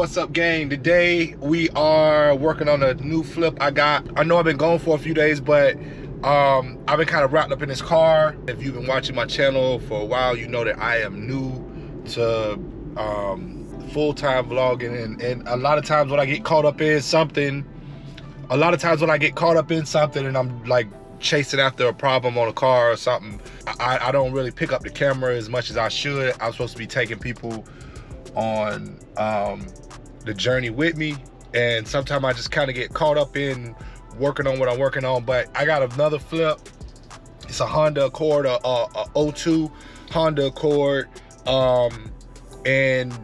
What's up, gang? Today we are working on a new flip I got. I know I've been gone for a few days, but I've been kind of wrapped up in this car. If you've been watching my channel for a while, you know that I am new to full-time vlogging, and a lot of times when I get caught up in something, and I'm like chasing after a problem on a car or something, I don't really pick up the camera as much as I should. I'm supposed to be taking people on the journey with me, and sometimes I just kind of get caught up in working on what I'm working on. But I got another flip. It's a Honda Accord, a 02 Honda Accord, and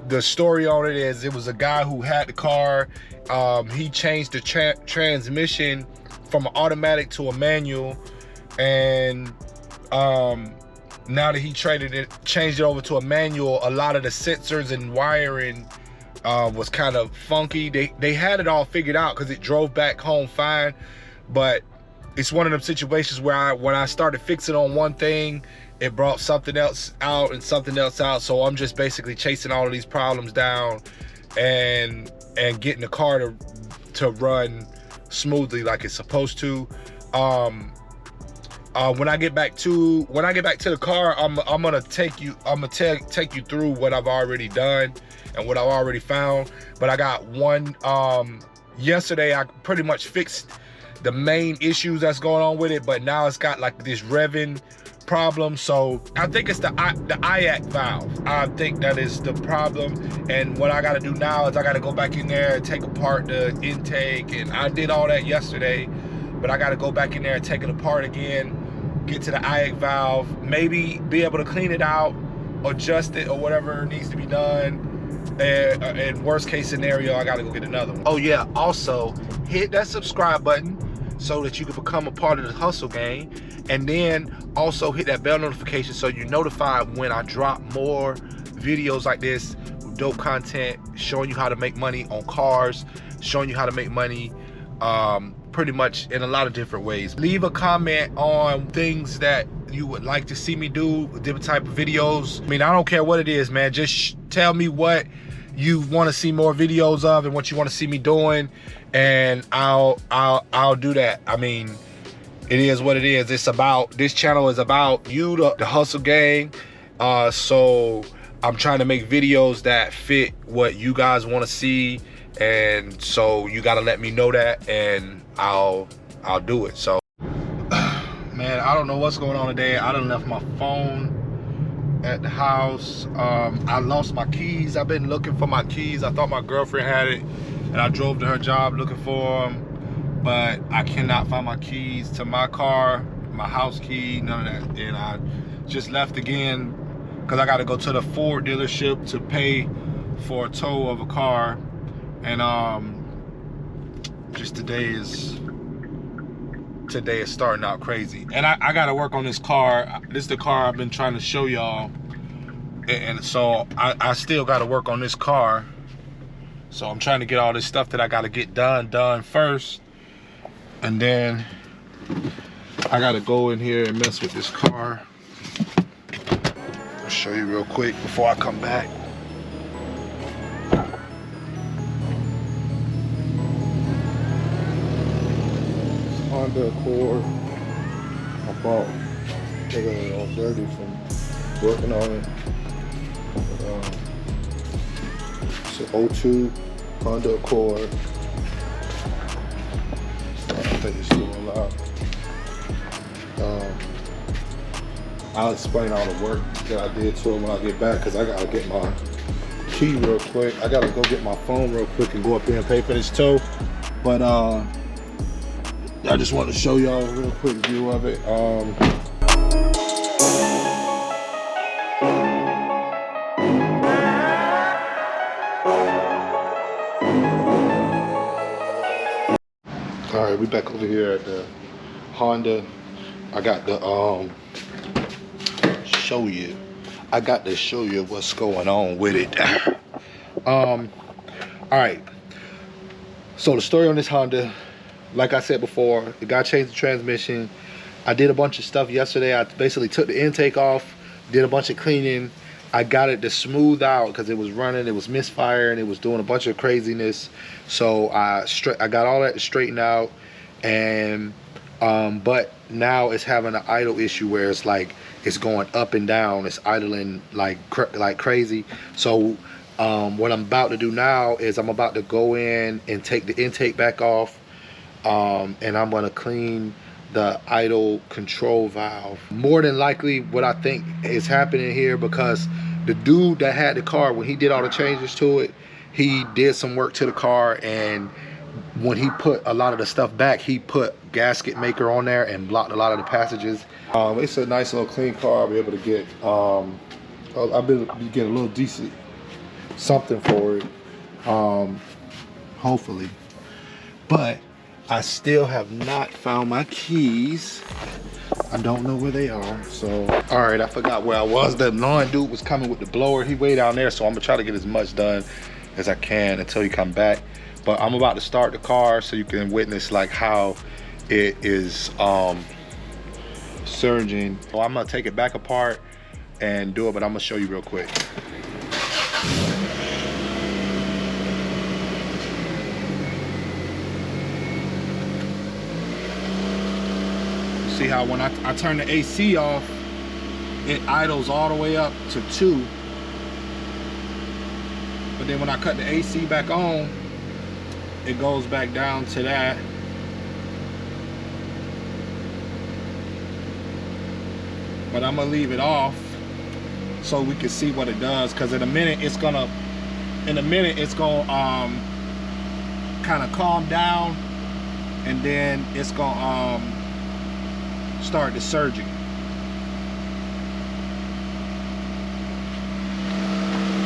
the story on it is it was a guy who had the car. He changed the transmission from an automatic to a manual, and now that he changed it over to a manual, a lot of the sensors and wiring was kind of funky. They had it all figured out because it drove back home fine, but it's one of them situations where when I started fixing on one thing, it brought something else out and something else out. So I'm just basically chasing all of these problems down and getting the car to run smoothly like it's supposed to. When I get back to the car, I'm gonna take you through what I've already done and what I've already found. But I got one. Yesterday I pretty much fixed the main issues that's going on with it, but now it's got like this revving problem. So I think it's the IAC valve. I think that is the problem, and what I got to do now is I got to go back in there and take apart the intake, and I did all that yesterday, but I got to go back in there and take it apart again, get to the IAC valve, maybe be able to clean it out, adjust it, or whatever needs to be done. And worst case scenario, I got to go get another one. Oh yeah, also hit that subscribe button so that you can become a part of the hustle gang, and then also hit that bell notification so you're notified when I drop more videos like this with dope content, showing you how to make money on cars, showing you how to make money pretty much in a lot of different ways. Leave a comment on things that you would like to see me do, different type of videos. I mean, I don't care what it is, man. Just tell me what you want to see more videos of and what you want to see me doing, and I'll do that. I mean, it is what it is. This channel is about you, the hustle gang. So I'm trying to make videos that fit what you guys want to see, and so you got to let me know that, and I'll do it. So man, I don't know what's going on today. I done left my phone at the house. I lost my keys. I've been looking for my keys. I thought my girlfriend had it, and I drove to her job looking for them, but I cannot find my keys to my car, my house key, none of that. And I just left again because I got to go to the Ford dealership to pay for a tow of a car. And just today is starting out crazy, and I gotta work on this car. This is the car I've been trying to show y'all, and so I still gotta work on this car. So I'm trying to get all this stuff that I gotta get done first, and then I gotta go in here and mess with this car. I'll show you real quick before I come back. Honda Accord. I bought it all dirty from working on it. It's an 02 Honda Accord. I think it's still alive. I'll explain all the work that I did to it when I get back, because I gotta get my key real quick. I gotta go get my phone real quick and go up there and pay for this tow. But I just want to show y'all a real quick view of it. All right, we back over here at the Honda. I got to show you what's going on with it. All right, so the story on this Honda, like I said before, the guy changed the transmission. I did a bunch of stuff yesterday. I basically took the intake off, did a bunch of cleaning, I got it to smooth out because it was running, it was misfiring, it was doing a bunch of craziness. So I got all that straightened out, and but now it's having an idle issue where it's like it's going up and down, it's idling like crazy. So what I'm about to do now is I'm about to go in and take the intake back off, and I'm gonna clean the idle control valve. More than likely what I think is happening here, because the dude that had the car, when he did all the changes to it, he did some work to the car, and when he put a lot of the stuff back, he put gasket maker on there and blocked a lot of the passages. It's a nice little clean car. I'll be able to get I'll be able to get a little decent something for it, hopefully. But I still have not found my keys. I don't know where they are. So, all right, I forgot where I was. The lawn dude was coming with the blower. He way down there, so I'm gonna try to get as much done as I can until he come back. But I'm about to start the car so you can witness like how it is surging. So I'm gonna take it back apart and do it, but I'm gonna show you real quick. See how when I turn the AC off, it idles all the way up to 2. But then when I cut the AC back on, it goes back down to that. But I'm gonna leave it off so we can see what it does, because in a minute it's gonna kind of calm down, and then it's gonna start the surging.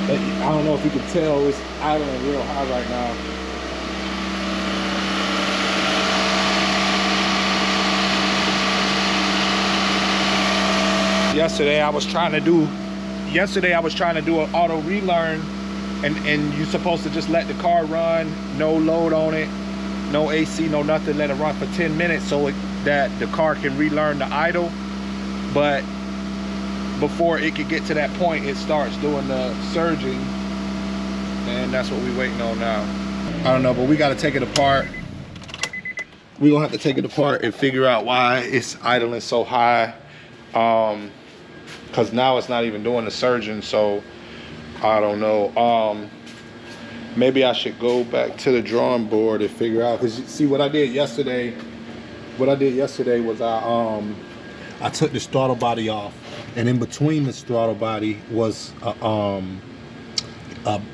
But I don't know if you can tell, it's idling real high right now. Yesterday I was trying to do an auto relearn, and you're supposed to just let the car run, no load on it, no AC, no nothing, let it run for 10 minutes so that the car can relearn the idle. But before it could get to that point, it starts doing the surging, and that's what we're waiting on now. I don't know, but we got to take it apart. We're gonna have to take it apart and figure out why it's idling so high, because now it's not even doing the surging. So I don't know. Maybe I should go back to the drawing board and figure out, because see what I did yesterday. What I did yesterday was I took this throttle body off, and in between this throttle body was a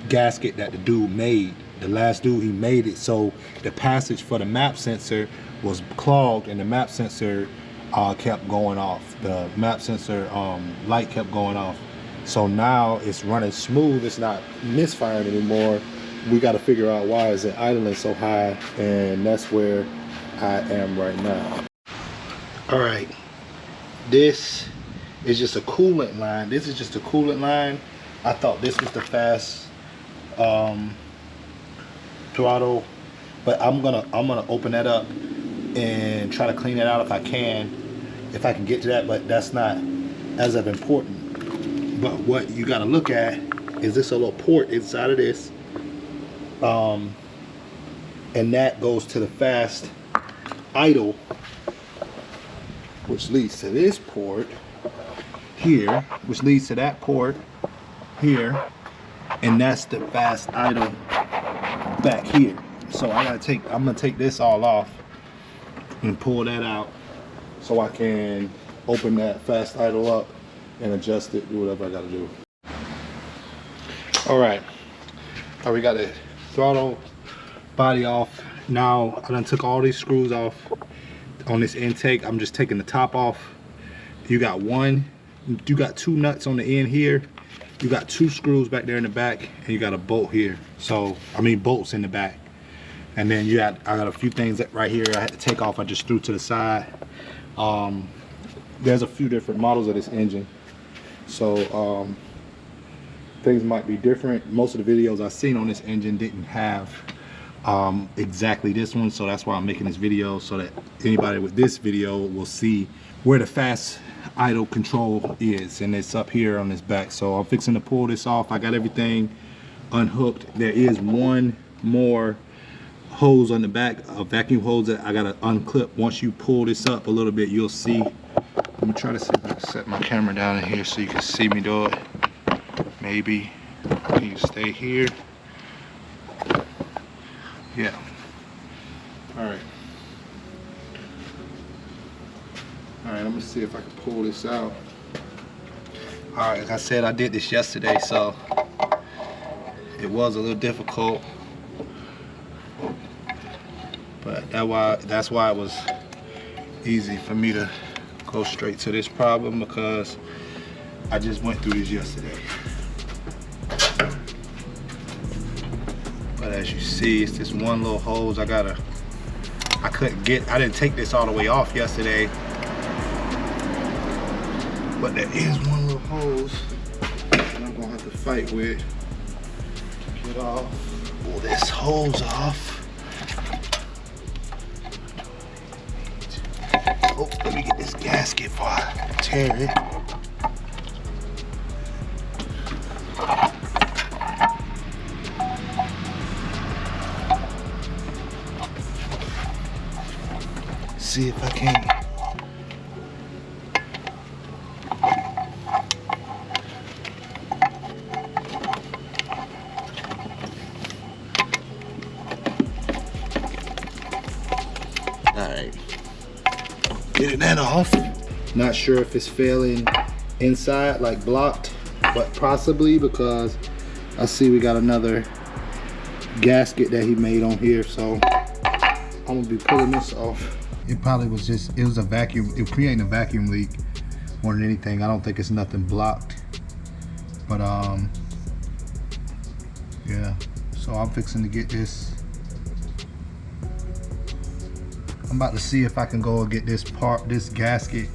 gasket that the dude made. The last dude, he made it so the passage for the map sensor was clogged, and the map sensor kept going off. The map sensor light kept going off. So now it's running smooth. It's not misfiring anymore. We got to figure out why is it idling so high, and that's where I am right now. All right, this is just a coolant line. This is just a coolant line. I thought this was the fast throttle, but I'm gonna open that up and try to clean it out if I can get to that. But that's not as of important. But what you got to look at is this a little port inside of this, and that goes to the fast idle, which leads to this port here, which leads to that port here, and that's the fast idle back here. So I'm gonna take this all off and pull that out so I can open that fast idle up and adjust it, do whatever I gotta do. All right, we got the throttle body off. Now I done took all these screws off on this intake. I'm just taking the top off. You got two nuts on the end here. You got 2 screws back there in the back, and you got a bolt here. So I mean bolts in the back. And then I got a few things that right here I had to take off. I just threw to the side. There's a few different models of this engine, so things might be different. Most of the videos I've seen on this engine didn't have exactly this one, so that's why I'm making this video, so that anybody with this video will see where the fast idle control is, and it's up here on this back. So I'm fixing to pull this off. I got everything unhooked. There is one more hose on the back, a vacuum hose that I gotta unclip. Once you pull this up a little bit, you'll see. I'm gonna try to see if I can set my camera down in here so you can see me do it. Maybe you stay here. Yeah. All right. All right, I'm gonna see if I can pull this out. All right, like I said, I did this yesterday, so it was a little difficult, but that's why it was easy for me to go straight to this problem, because I just went through this yesterday. But as you see, it's this one little hose I didn't take this all the way off yesterday, but there is one little hose that I'm gonna have to fight with to get off. Pull this hose off. Oh, let me get this gasket before I tear it. See if I can. Alright. Getting that off. Not sure if it's failing inside, like blocked, but possibly, because I see we got another gasket that he made on here, so I'm gonna be pulling this off. It probably was just, it was a vacuum, it was creating a vacuum leak more than anything. I don't think it's nothing blocked, but yeah, so I'm fixing to get this. I'm about to see if I can go and get this gasket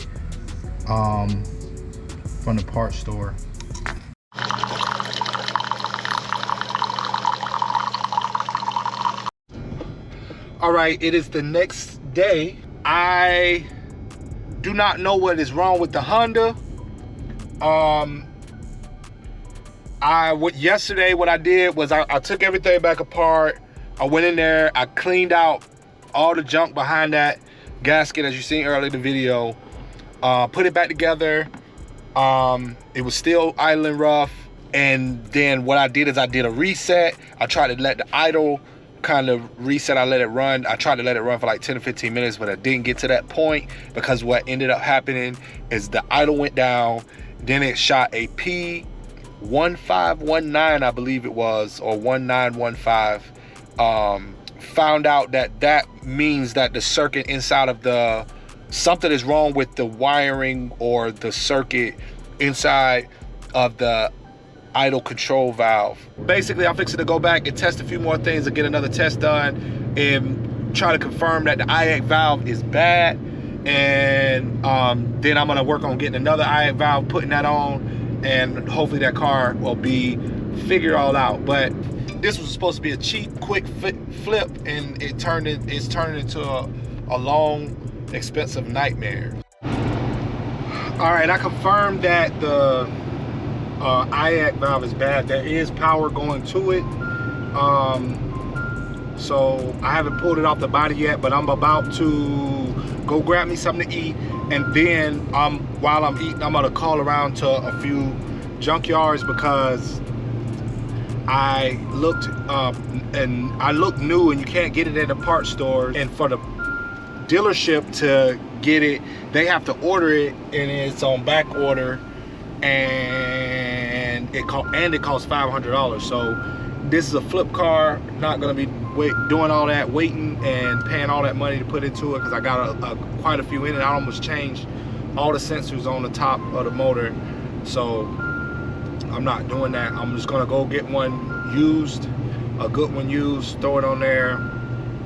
from the parts store. All right, it is the next day. I do not know what is wrong with the Honda. Yesterday what I did was I took everything back apart. I went in there, I cleaned out all the junk behind that gasket, as you seen earlier in the video. Put it back together. It was still idling rough, and then what I did is I did a reset. I tried to let the idle kind of reset. I let it run. I tried to let it run for like 10 to 15 minutes, but I didn't get to that point, because what ended up happening is the idle went down, then it shot a P1519, I believe it was, or 1915. Found out that means that the circuit inside of something is wrong with the wiring or the circuit inside of the idle control valve. Basically, I'm fixing to go back and test a few more things and get another test done and try to confirm that the IAC valve is bad, and then I'm gonna work on getting another IAC valve, putting that on, and hopefully that car will be figured all out. But this was supposed to be a cheap, quick flip, and it's turning into a long, expensive nightmare. All right, I confirmed that the IAC valve is bad. There is power going to it, so I haven't pulled it off the body yet, but I'm about to go grab me something to eat, and then while I'm eating, I'm gonna call around to a few junkyards, because I looked and I looked new, and you can't get it at the parts store, and for the dealership to get it, they have to order it, and it's on back order, and it costs $500. So this is a flip car, not gonna be doing all that waiting and paying all that money to put into it, because I got quite a few in it. I almost changed all the sensors on the top of the motor, so I'm not doing that. I'm just gonna go get one used, a good one used, throw it on there,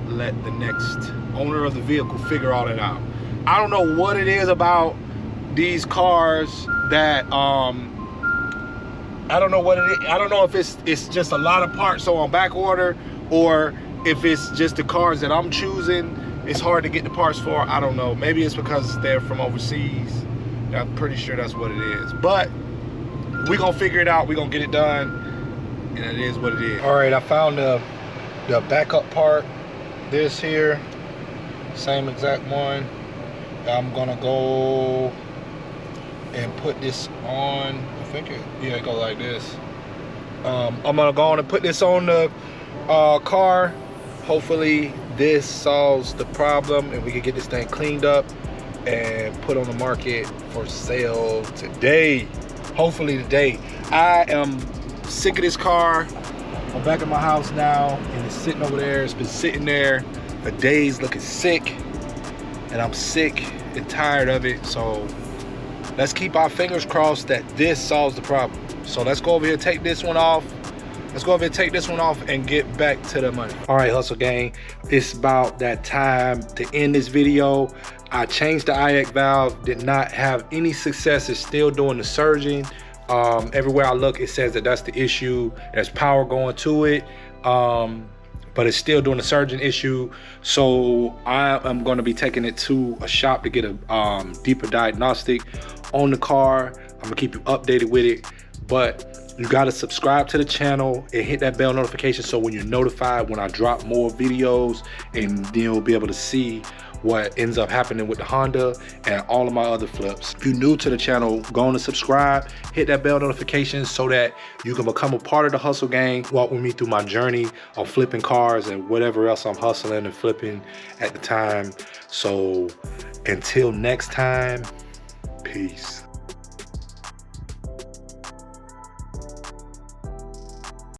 let the next owner of the vehicle figure all that out. I don't know what it is about these cars that I don't know what it is. I don't know if it's just a lot of parts so on back order, or if it's just the cars that I'm choosing it's hard to get the parts for. I don't know, maybe it's because they're from overseas, I'm pretty sure that's what it is. But we gonna figure it out. We gonna get it done, and it is what it is. All right, I found the backup part. This here, same exact one. I'm gonna go and put this on. I think it go like this. I'm gonna go on and put this on the car. Hopefully this solves the problem and we can get this thing cleaned up and put on the market for sale today. Hopefully today. I am sick of this car. I'm back at my house now and it's sitting over there. It's been sitting there for days looking sick, and I'm sick and tired of it. So let's keep our fingers crossed that this solves the problem. So let's go over here and take this one off. Let's go over and take this one off and get back to the money. All right, Hustle Gang, it's about that time to end this video. I changed the IDLING valve, did not have any success. It's still doing the surging. Everywhere I look, it says that that's the issue. There's power going to it, but it's still doing the surging issue. So I am gonna be taking it to a shop to get a deeper diagnostic on the car. I'm gonna keep you updated with it, but you gotta subscribe to the channel and hit that bell notification so when you're notified when I drop more videos, and then you'll be able to see what ends up happening with the Honda and all of my other flips. If you're new to the channel, go on and subscribe, hit that bell notification so that you can become a part of the Hustle Gang. Walk with me through my journey of flipping cars and whatever else I'm hustling and flipping at the time. So until next time, peace.